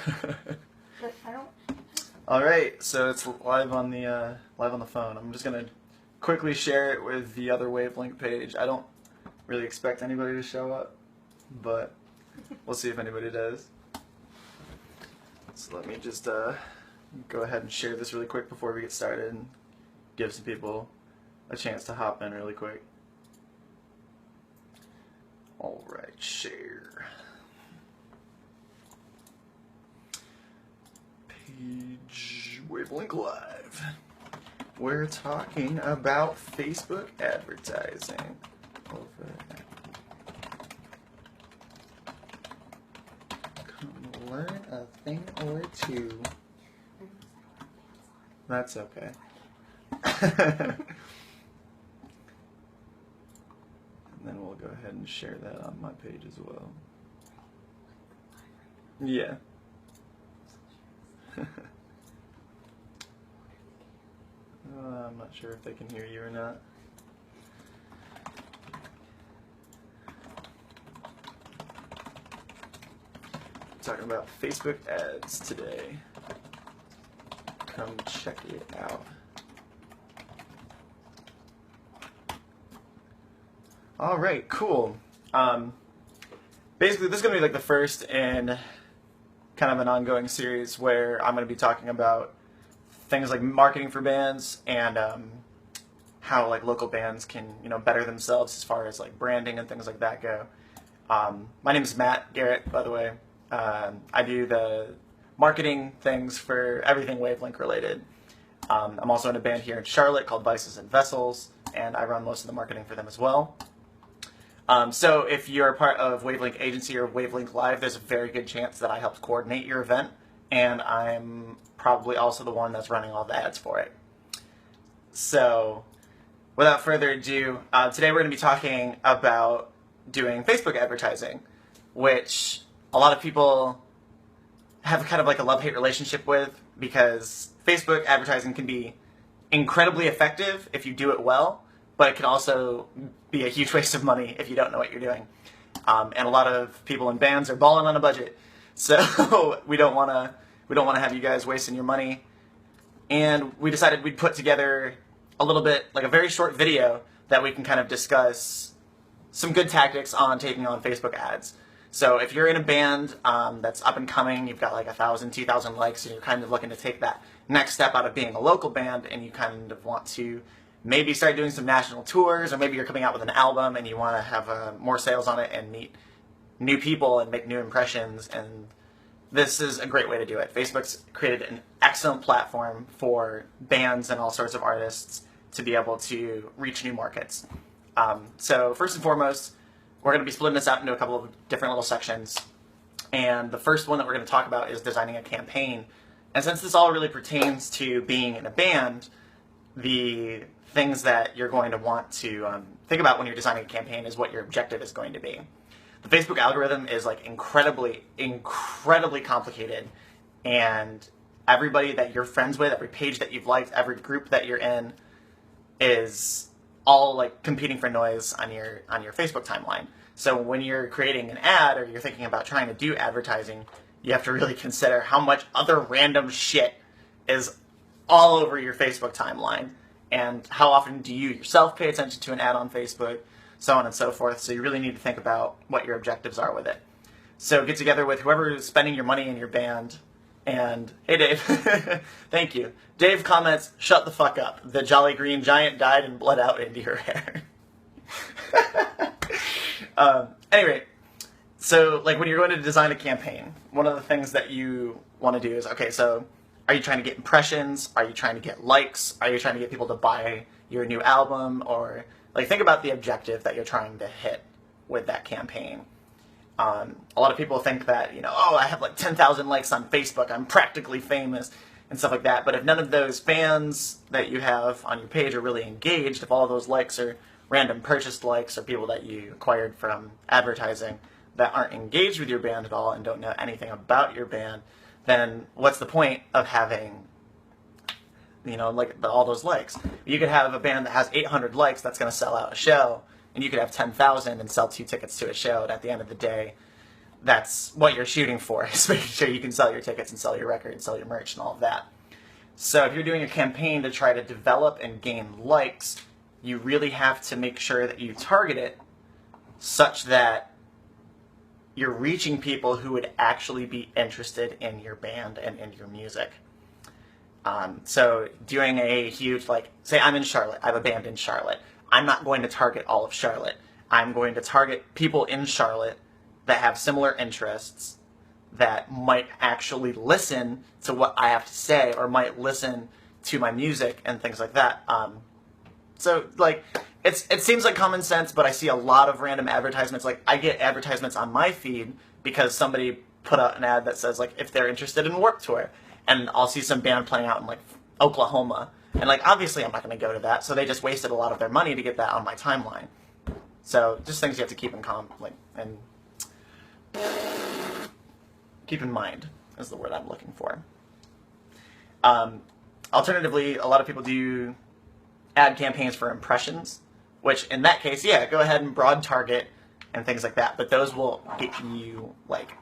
But I don't. All right, so it's live on the phone. I'm just gonna quickly share it with the other Wavelink page. I don't really expect anybody to show up, but we'll see if anybody does. So let me just go ahead and share this really quick before we get started and give some people a chance to hop in really quick. All right, share. Page Wavelink Live. We're talking about Facebook advertising. Come learn a thing or two. That's okay. And then we'll go ahead and share that on my page as well. Yeah. I'm not sure if they can hear you or not. Talking about Facebook ads today. Come check it out. All right, cool. Basically, this is going to be like the first in kind of an ongoing series where I'm going to be talking about things like marketing for bands and how like local bands can better themselves as far as like branding and things like that go. My name is Matt Garrett, by the way. I do the marketing things for everything Wavelink related. I'm also in a band here in Charlotte called Vices and Vessels, and I run most of the marketing for them as well. So if you're a part of Wavelink Agency or Wavelink Live, there's a very good chance that I helped coordinate your event, and I'm probably also the one that's running all the ads for it. So without further ado, today we're going to be talking about doing Facebook advertising, which a lot of people have kind of like a love-hate relationship with, because Facebook advertising can be incredibly effective if you do it well, but it can also be a huge waste of money if you don't know what you're doing. And a lot of people in bands are balling on a budget, so we don't want to have you guys wasting your money. And we decided we'd put together a little bit, like a very short video that we can kind of discuss some good tactics on taking on Facebook ads. So if you're in a band that's up and coming, you've got like 1,000, 2,000 likes, and you're kind of looking to take that next step out of being a local band, and you kind of want to maybe start doing some national tours, or maybe you're coming out with an album and you want to have more sales on it and meet new people and make new impressions, and this is a great way to do it. Facebook's created an excellent platform for bands and all sorts of artists to be able to reach new markets. So first and foremost, we're going to be splitting this out into a couple of different little sections. And the first one that we're going to talk about is designing a campaign. And since this all really pertains to being in a band, the things that you're going to want to think about when you're designing a campaign is what your objective is going to be. The Facebook algorithm is like incredibly complicated, and everybody that you're friends with, every page that you've liked, every group that you're in is all like competing for noise on your Facebook timeline. So when you're creating an ad or you're thinking about trying to do advertising, you have to really consider how much other random shit is all over your Facebook timeline, and how often do you yourself pay attention to an ad on Facebook, so on and so forth. So you really need to think about what your objectives are with it. So get together with whoever is spending your money in your band. And hey, Dave. Thank you. Dave comments, "Shut the fuck up. The Jolly Green Giant died and bled out into your hair." Anyway, so like when you're going to design a campaign, one of the things that you want to do is, okay, so are you trying to get impressions? Are you trying to get likes? Are you trying to get people to buy your new album? Or like think about the objective that you're trying to hit with that campaign. A lot of people think that, oh, I have like 10,000 likes on Facebook, I'm practically famous, and stuff like that. But if none of those fans that you have on your page are really engaged, if all of those likes are random purchased likes or people that you acquired from advertising that aren't engaged with your band at all and don't know anything about your band, then what's the point of having, like all those likes? You could have a band that has 800 likes that's going to sell out a show, and you could have 10,000 and sell 2 tickets to a show, and at the end of the day, that's what you're shooting for, is making sure you can sell your tickets and sell your record and sell your merch and all of that. So if you're doing a campaign to try to develop and gain likes, you really have to make sure that you target it such that you're reaching people who would actually be interested in your band and in your music. So doing a huge, like, say I'm in Charlotte, I have a band in Charlotte. I'm not going to target all of Charlotte. I'm going to target people in Charlotte that have similar interests, that might actually listen to what I have to say, or might listen to my music and things like that. So, like, it seems like common sense, but I see a lot of random advertisements. Like, I get advertisements on my feed because somebody put out an ad that says, like, if they're interested in Warped Tour. And I'll see some band playing out in, like, Oklahoma. And, like, obviously I'm not going to go to that, so they just wasted a lot of their money to get that on my timeline. So, just things you have to keep in keep in mind is the word I'm looking for. Alternatively, a lot of people do ad campaigns for impressions, which in that case, yeah, go ahead and broad target and things like that. But those will get you, like,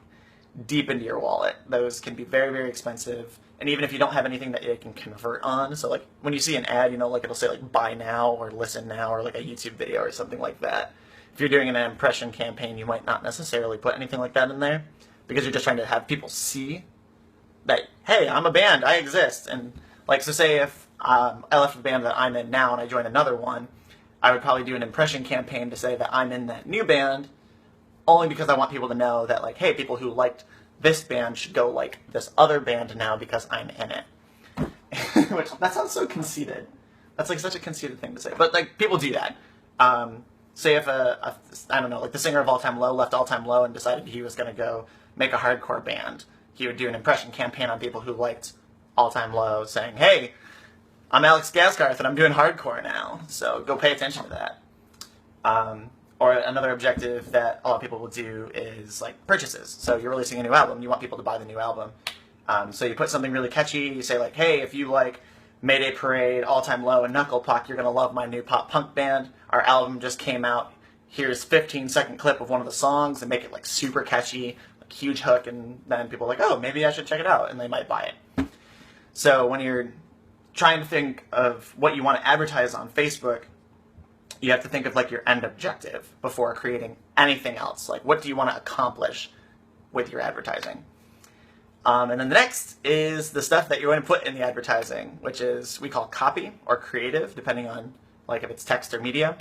deep into your wallet. Those can be very, very expensive. And even if you don't have anything that you can convert on, so like when you see an ad, you know, like it'll say like buy now or listen now or like a YouTube video or something like that. If you're doing an impression campaign, you might not necessarily put anything like that in there because you're just trying to have people see that, hey, I'm a band, I exist. And like, so say if I left the band that I'm in now and I joined another one, I would probably do an impression campaign to say that I'm in that new band, only because I want people to know that, like, hey, people who liked this band should go like this other band now because I'm in it. Which, that sounds so conceited. That's like such a conceited thing to say. But like, people do that. Say if I don't know, like the singer of All Time Low left All Time Low and decided he was going to go make a hardcore band, he would do an impression campaign on people who liked All Time Low, saying, hey, I'm Alex Gaskarth and I'm doing hardcore now, so go pay attention to that. Or another objective that a lot of people will do is like purchases. So you're releasing a new album, you want people to buy the new album. So you put something really catchy, you say like, hey, if you like Mayday Parade, All Time Low, and Knuckle Puck, you're going to love my new pop punk band. Our album just came out. Here's 15-second clip of one of the songs, and make it like super catchy, like huge hook, and then people are like, oh, maybe I should check it out, and they might buy it. So when you're trying to think of what you want to advertise on Facebook, you have to think of like your end objective before creating anything else. Like, what do you want to accomplish with your advertising? And then the next is the stuff that you're going to put in the advertising, which is we call copy or creative, depending on like if it's text or media.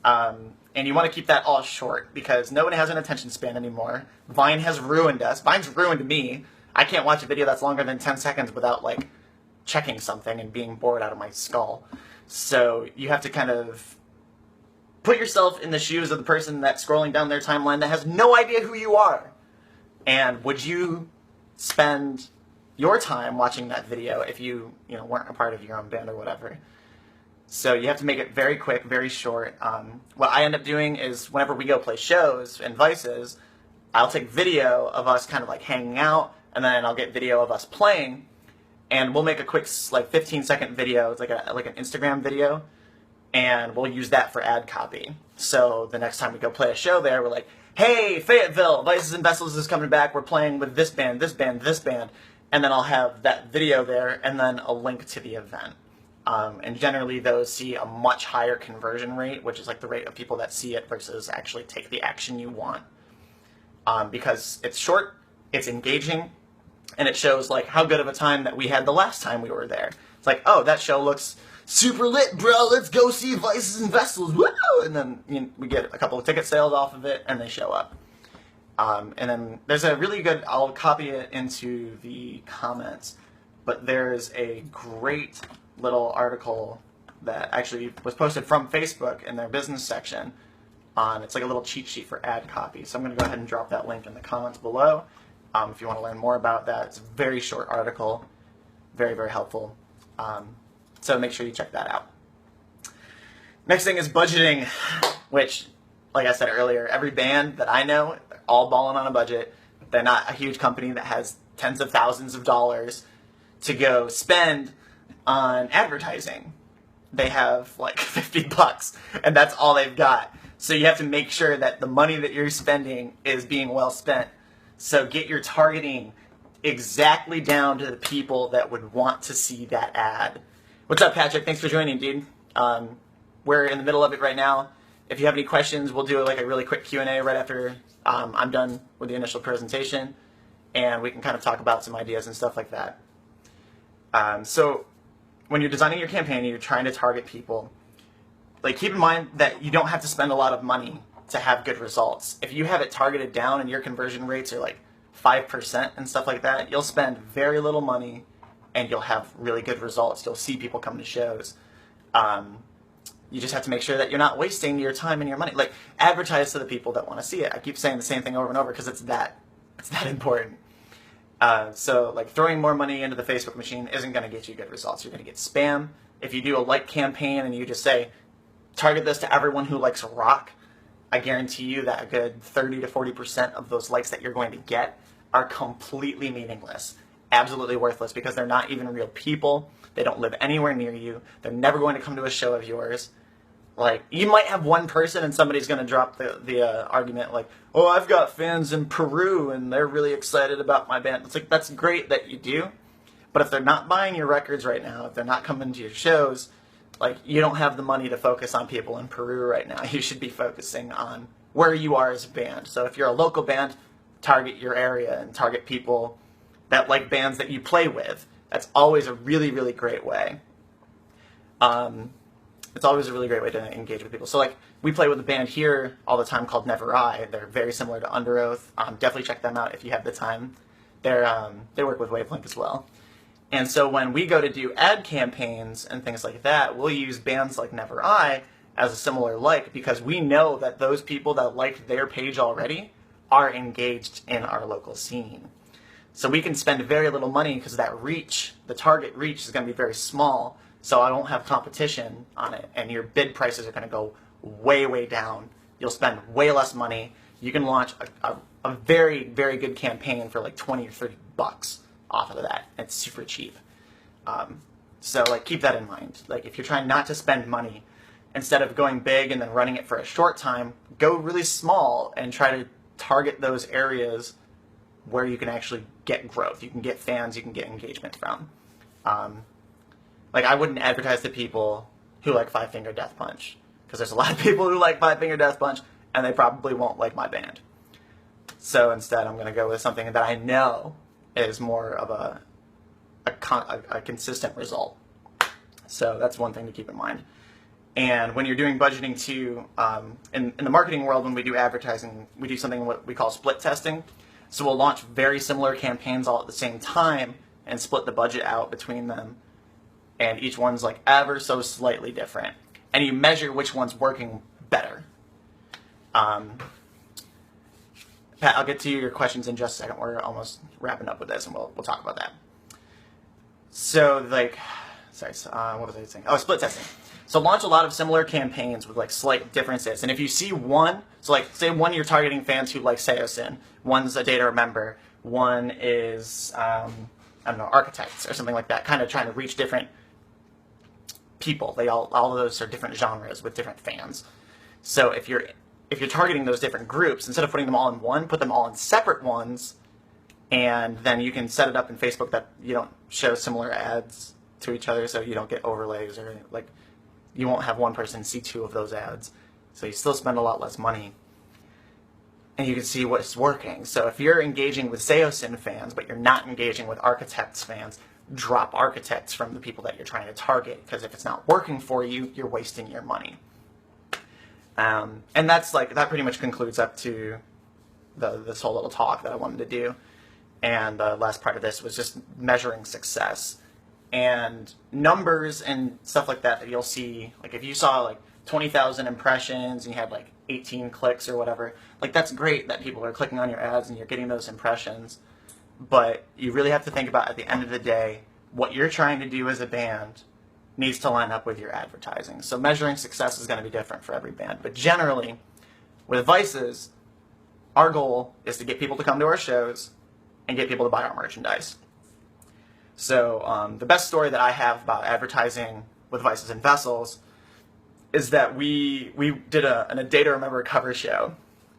And you want to keep that all short because nobody has an attention span anymore. Vine has ruined us. Vine's ruined me. I can't watch a video that's longer than 10 seconds without like checking something and being bored out of my skull. So you have to kind of put yourself in the shoes of the person that's scrolling down their timeline that has no idea who you are. And would you spend your time watching that video if you weren't a part of your own band or whatever? So you have to make it very quick, very short. What I end up doing is whenever we go play shows and Vices, I'll take video of us kind of like hanging out, and then I'll get video of us playing, and we'll make a quick like 15-second video. It's like an Instagram video, and we'll use that for ad copy. So the next time we go play a show there, we're like, hey, Fayetteville, Vices and Vessels is coming back. We're playing with this band, this band, this band. And then I'll have that video there and then a link to the event. And generally those see a much higher conversion rate, which is like the rate of people that see it versus actually take the action you want. Because it's short, it's engaging, and it shows like how good of a time that we had the last time we were there. It's like, oh, that show looks super lit, bro. Let's go see Vices and Vessels. Woo! And then we get a couple of ticket sales off of it, and they show up. And then there's a really good, I'll copy it into the comments, but there's a great little article that actually was posted from Facebook in their business section on, it's like a little cheat sheet for ad copy. So I'm going to go ahead and drop that link in the comments below. If you want to learn more about that, it's a very short article, very, very helpful. So make sure you check that out. Next thing is budgeting, which, like I said earlier, every band that I know, they're all balling on a budget. They're not a huge company that has tens of thousands of dollars to go spend on advertising. They have like $50, and that's all they've got. So you have to make sure that the money that you're spending is being well spent So get your targeting exactly down to the people that would want to see that ad. What's up, Patrick? Thanks for joining, dude. We're in the middle of it right now. If you have any questions, we'll do like a really quick Q&A right after I'm done with the initial presentation, and we can kind of talk about some ideas and stuff like that. So when you're designing your campaign and you're trying to target people, like, keep in mind that you don't have to spend a lot of money to have good results. If you have it targeted down and your conversion rates are like 5% and stuff like that, you'll spend very little money and you'll have really good results. You'll see people come to shows. You just have to make sure that you're not wasting your time and your money. Like, advertise to the people that want to see it. I keep saying the same thing over and over because it's that important. So like, throwing more money into the Facebook machine isn't going to get you good results. You're going to get spam. If you do a like campaign and you just say, target this to everyone who likes rock, I guarantee you that a good 30 to 40% of those likes that you're going to get are completely meaningless. Absolutely worthless, because they're not even real people. They don't live anywhere near you. They're never going to come to a show of yours. Like, you might have one person and somebody's going to drop the argument like, oh, I've got fans in Peru and they're really excited about my band. It's like, that's great that you do, but if they're not buying your records right now, if they're not coming to your shows, like, you don't have the money to focus on people in Peru right now. You should be focusing on where you are as a band. So if you're a local band, target your area and target people that like bands that you play with. That's always a really, really great way. It's always a really great way to engage with people. So, like, we play with a band here all the time called Never I. They're very similar to Under Oath. Definitely check them out if you have the time. They work with Wavelink as well. And so when we go to do ad campaigns and things like that, we'll use bands like Never I as a similar like, because we know that those people that liked their page already are engaged in our local scene. So we can spend very little money because that reach, the target reach, is going to be very small. So I don't have competition on it, and your bid prices are going to go way, way down. You'll spend way less money. You can launch a very, very good campaign for like 20 or 30 bucks off of that. It's super cheap. So, like, keep that in mind. Like, if you're trying not to spend money, instead of going big and then running it for a short time, go really small and try to target those areas where you can actually get growth. You can get fans, you can get engagement from. Like, I wouldn't advertise to people who like Five Finger Death Punch, because there's a lot of people who like Five Finger Death Punch, and they probably won't like my band. So instead, I'm going to go with something that I know is more of a consistent result. So that's one thing to keep in mind. And when you're doing budgeting too, in the marketing world, when we do advertising, we do something what we call split testing. So we'll launch very similar campaigns all at the same time and split the budget out between them. And each one's like ever so slightly different. And you measure which one's working better. Pat, I'll get to your questions in just a second. We're almost wrapping up with this, and we'll talk about that. So, like, sorry, what was I saying? Oh, split testing. So launch a lot of similar campaigns with like slight differences. And if you see one, so like, say one you're targeting fans who like Seosin, one's a Day to Remember, one is, I don't know, Architects or something like that, kind of trying to reach different people. All of those are different genres with different fans. So if you're targeting those different groups, instead of putting them all in one, put them all in separate ones, and then you can set it up in Facebook that you don't show similar ads to each other, so you don't get overlays, or like, you won't have one person see two of those ads. So you still spend a lot less money, and you can see what's working. So if you're engaging with Seosin fans, but you're not engaging with Architects fans, drop Architects from the people that you're trying to target, because if it's not working for you, you're wasting your money. And that's like, that pretty much concludes up to this whole little talk that I wanted to do. And the last part of this was just measuring success and numbers and stuff like that you'll see. Like, if you saw like 20,000 impressions and you had like 18 clicks or whatever, like, that's great that people are clicking on your ads and you're getting those impressions. But you really have to think about, at the end of the day, what you're trying to do as a band needs to line up with your advertising. So measuring success is going to be different for every band. But generally, with Vices, our goal is to get people to come to our shows and get people to buy our merchandise. So the best story that I have about advertising with Vices and Vessels is that we did a Day to Remember cover show.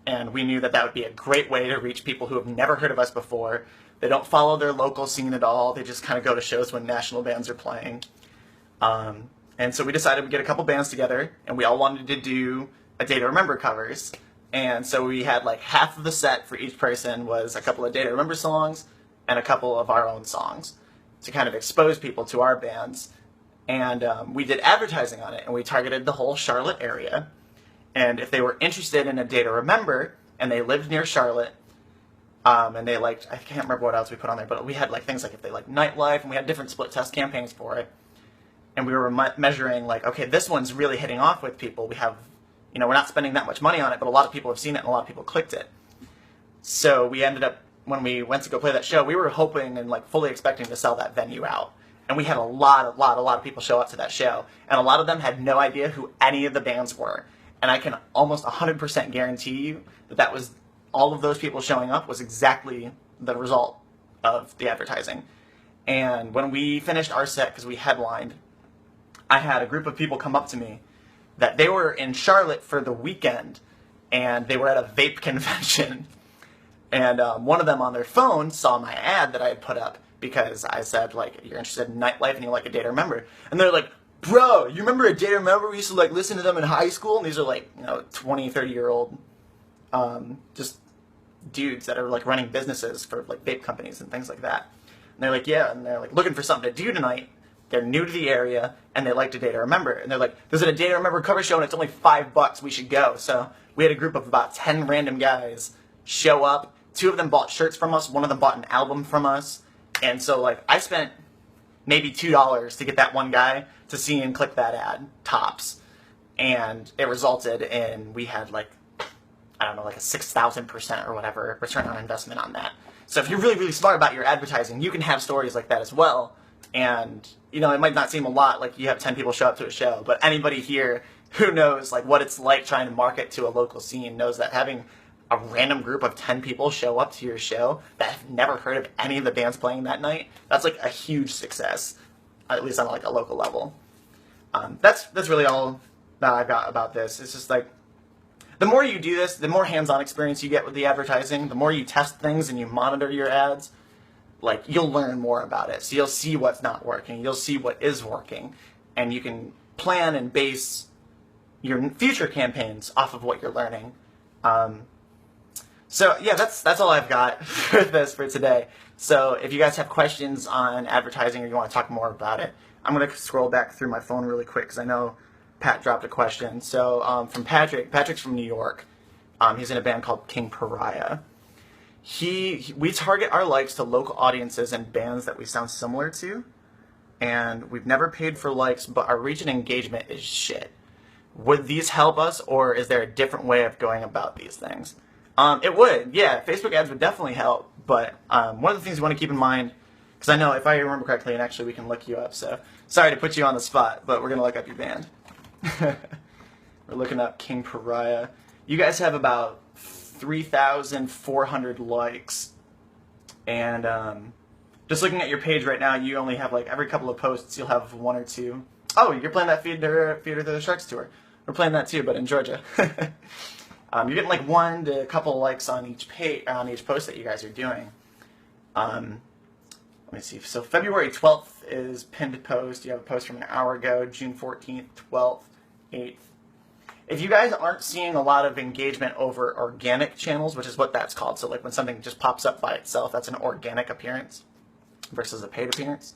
And we knew that that would be a great way to reach people who have never heard of us before. They don't follow their local scene at all. They just kind of go to shows when national bands are playing. And so we decided we'd get a couple bands together, and we all wanted to do a Day to Remember covers. And so we had like half of the set for each person was a couple of Day to Remember songs and a couple of our own songs to kind of expose people to our bands. And we did advertising on it, and we targeted the whole Charlotte area. And if they were interested in a Day to Remember, and they lived near Charlotte, and they liked, I can't remember what else we put on there, but we had like things like if they liked nightlife, and we had different split test campaigns for it. And we were measuring like, okay, this one's really hitting off with people. We have, you know, we're not spending that much money on it, but a lot of people have seen it, and a lot of people clicked it. So we ended up, when we went to go play that show, we were hoping and like fully expecting to sell that venue out. And we had a lot of people show up to that show, and a lot of them had no idea who any of the bands were. And I can almost 100% guarantee you that that was, all of those people showing up was exactly the result of the advertising. And when we finished our set, because we headlined, I had a group of people come up to me that they were in Charlotte for the weekend, and they were at a vape convention. And one of them on their phone saw my ad that I had put up, because I said, like, you're interested in nightlife and you like a Day to Remember. And they're like, bro, you remember a Day to Remember? We used to like listen to them in high school. And these are like, you know, 20, 30-year-old just dudes that are like running businesses for like vape companies and things like that. And they're like, yeah, and they're like looking for something to do tonight. They're new to the area, and they liked a Day to Remember. And they're like, there's a Day to Remember cover show, and it's only $5. We should go. So we had a group of about 10 random guys show up. 2 of them bought shirts from us. 1 of them bought an album from us. And so, like, I spent maybe $2 to get that one guy to see and click that ad, tops. And it resulted in, we had, like, I don't know, like a 6,000% or whatever return on investment on that. So if you're really, really smart about your advertising, you can have stories like that as well. And, you know, it might not seem a lot, like you have 10 people show up to a show, but anybody here who knows, like, what it's like trying to market to a local scene knows that having a random group of 10 people show up to your show that have never heard of any of the bands playing that night, that's like a huge success, at least on like a local level. That's really all that I've got about this. It's just like, the more you do this, the more hands-on experience you get with the advertising, the more you test things and you monitor your ads, like, you'll learn more about it. So you'll see what's not working, you'll see what is working, and you can plan and base your future campaigns off of what you're learning. So yeah, that's all I've got for this for today. So if you guys have questions on advertising or you want to talk more about it, I'm going to scroll back through my phone really quick because I know Pat dropped a question. So from Patrick's from New York. He's in a band called King Pariah. We target our likes to local audiences and bands that we sound similar to, and we've never paid for likes, but our reach and engagement is shit. Would these help us, or is there a different way of going about these things? It would, yeah. Facebook ads would definitely help, but one of the things you want to keep in mind, because I know if I remember correctly, and actually we can look you up, so sorry to put you on the spot, but we're going to look up your band. We're looking up King Pariah. You guys have about 3,400 likes, and just looking at your page right now, you only have like every couple of posts you'll have 1 or 2. Oh, you're playing that Feeder to the Sharks tour. We're playing that too, but in Georgia. You're getting like 1 to a couple likes on each page, on each post that you guys are doing. Let me see. So February 12th is pinned post. You have a post from an hour ago. June 14th, 12th, 8th. If you guys aren't seeing a lot of engagement over organic channels, which is what that's called, so like when something just pops up by itself, that's an organic appearance versus a paid appearance.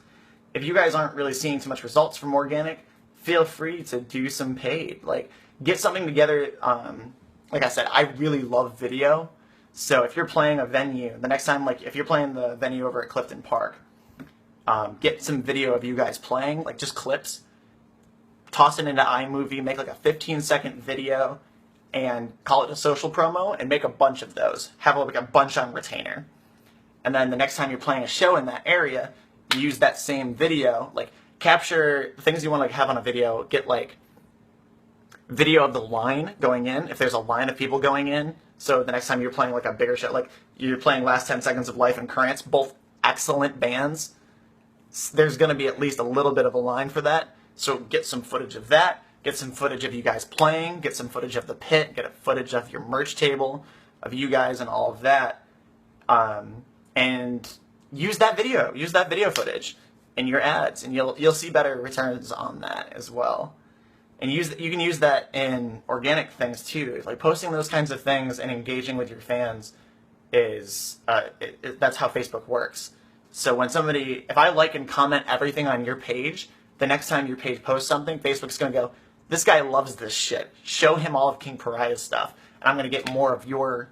If you guys aren't really seeing too much results from organic, feel free to do some paid. Like, get something together. Like I said, I really love video. So if you're playing a venue, the next time, like if you're playing the venue over at Clifton Park, get some video of you guys playing, like just clips, toss it into iMovie, make like a 15-second video, and call it a social promo, and make a bunch of those. Have like a bunch on retainer. And then the next time you're playing a show in that area, use that same video, like capture the things you want to like have on a video, get like video of the line going in, if there's a line of people going in, so the next time you're playing like a bigger show, like you're playing Last 10 Seconds of Life and Currents, both excellent bands, there's going to be at least a little bit of a line for that, so get some footage of that, get some footage of you guys playing, get some footage of the pit, get a footage of your merch table, of you guys and all of that, and use that video footage in your ads, and you'll see better returns on that as well. And you can use that in organic things too. Like posting those kinds of things and engaging with your fans is that's how Facebook works. So when if I like and comment everything on your page, the next time your page posts something, Facebook's going to go, this guy loves this shit. Show him all of King Pariah's stuff, and I'm going to get more of your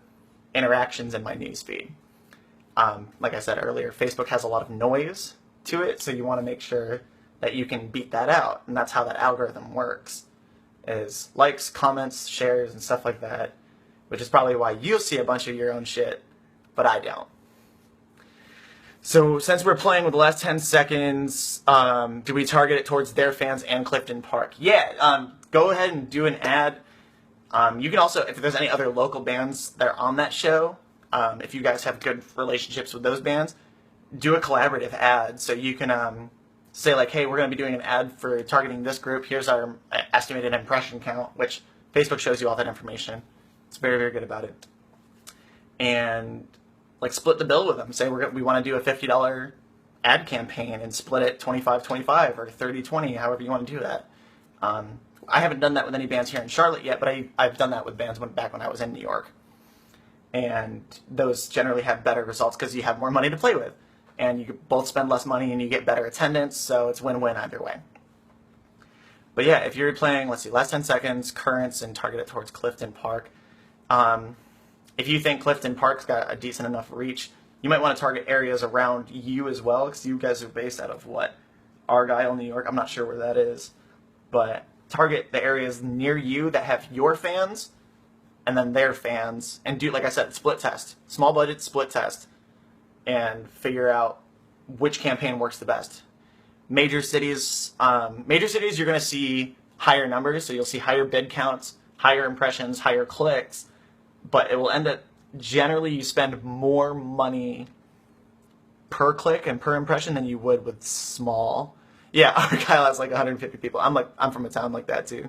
interactions in my newsfeed. Like I said earlier, Facebook has a lot of noise to it, so you want to make sure that you can beat that out, and that's how that algorithm works, is likes, comments, shares, and stuff like that, which is probably why you'll see a bunch of your own shit, but I don't. So since we're playing with the last 10 seconds, do we target it towards their fans and Clifton Park? Yeah, go ahead and do an ad. You can also, if there's any other local bands that are on that show, if you guys have good relationships with those bands, do a collaborative ad. So you can say like, hey, we're going to be doing an ad for targeting this group. Here's our estimated impression count, which Facebook shows you all that information. It's very, very good about it. And like split the bill with them. Say we want to do a $50 ad campaign and split it 25-25 or 30-20, however you want to do that. I haven't done that with any bands here in Charlotte yet, but I've done that with bands back when I was in New York. And those generally have better results because you have more money to play with. And you both spend less money and you get better attendance, so it's win-win either way. But yeah, if you're playing, let's see, last 10 seconds, currents, and target it towards Clifton Park. If you think Clifton Park's got a decent enough reach, you might want to target areas around you as well, because you guys are based out of, what, Argyle, New York? I'm not sure where that is. But target the areas near you that have your fans, and then their fans, and do, like I said, split test. Small budget split test, and figure out which campaign works the best. Major cities, you're going to see higher numbers, so you'll see higher bid counts, higher impressions, higher clicks, but it will end up, generally you spend more money per click and per impression than you would with small. Yeah, Argyle has like 150 people. I'm from a town like that too.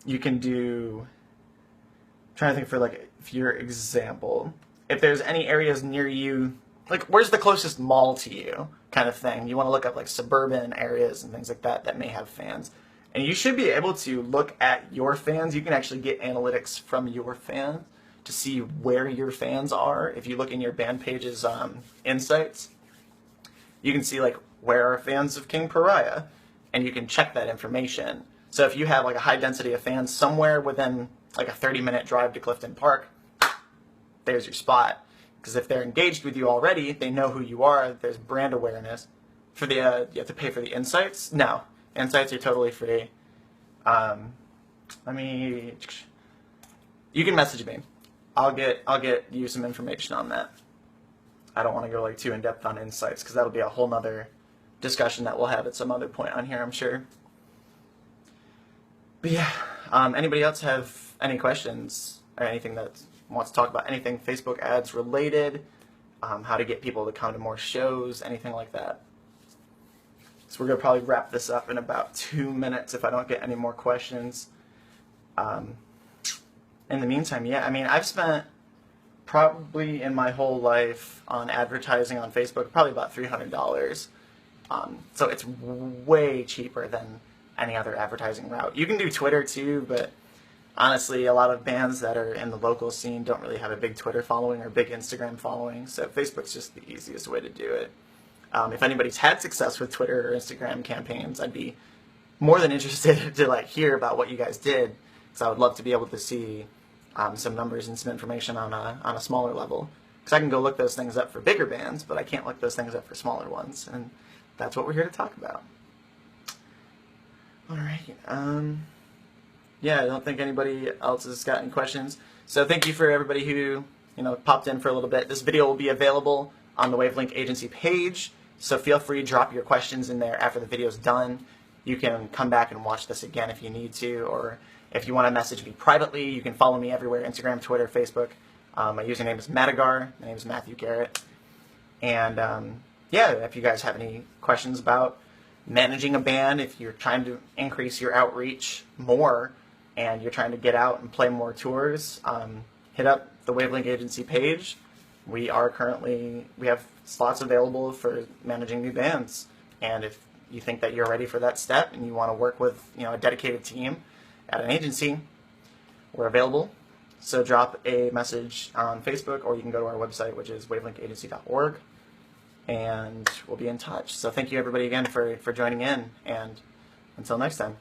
You can do, I'm trying to think for like, if your example, if there's any areas near you, like where's the closest mall to you kind of thing. You want to look up like suburban areas and things like that that may have fans. And you should be able to look at your fans. You can actually get analytics from your fans to see where your fans are. If you look in your band page's insights, you can see like where are fans of King Pariah, and you can check that information. So if you have like a high density of fans somewhere within like a 30-minute drive to Clifton Park, there's your spot. Because if they're engaged with you already, they know who you are, there's brand awareness. For the you have to pay for the insights? No. Insights are totally free. You can message me. I'll get you some information on that. I don't want to go like too in depth on insights because that'll be a whole nother discussion that we'll have at some other point on here, I'm sure. But yeah, anybody else have any questions or anything that wants to talk about anything Facebook ads related, how to get people to come to more shows, anything like that? So we're going to probably wrap this up in about 2 minutes if I don't get any more questions. In the meantime, yeah, I mean, I've spent probably in my whole life on advertising on Facebook probably about $300. So it's way cheaper than any other advertising route. You can do Twitter too, but honestly, a lot of bands that are in the local scene don't really have a big Twitter following or big Instagram following, so Facebook's just the easiest way to do it. If anybody's had success with Twitter or Instagram campaigns, I'd be more than interested to like hear about what you guys did, because I would love to be able to see some numbers and some information on a smaller level. Because I can go look those things up for bigger bands, but I can't look those things up for smaller ones, and that's what we're here to talk about. All right. Yeah, I don't think anybody else has got any questions. So thank you for everybody who popped in for a little bit. This video will be available on the Wavelink agency page, so feel free to drop your questions in there after the video's done. You can come back and watch this again if you need to, or if you want to message me privately, you can follow me everywhere: Instagram, Twitter, Facebook. My username is Mattagar. My name is Matthew Garrett. And yeah, if you guys have any questions about managing a band, if you're trying to increase your outreach more and you're trying to get out and play more tours, hit up the Wavelink Agency page. We have slots available for managing new bands, and if you think that you're ready for that step and you want to work with a dedicated team at an agency, we're available. So drop a message on Facebook, or you can go to our website, which is wavelinkagency.org, and we'll be in touch. So thank you everybody again for joining in, and until next time.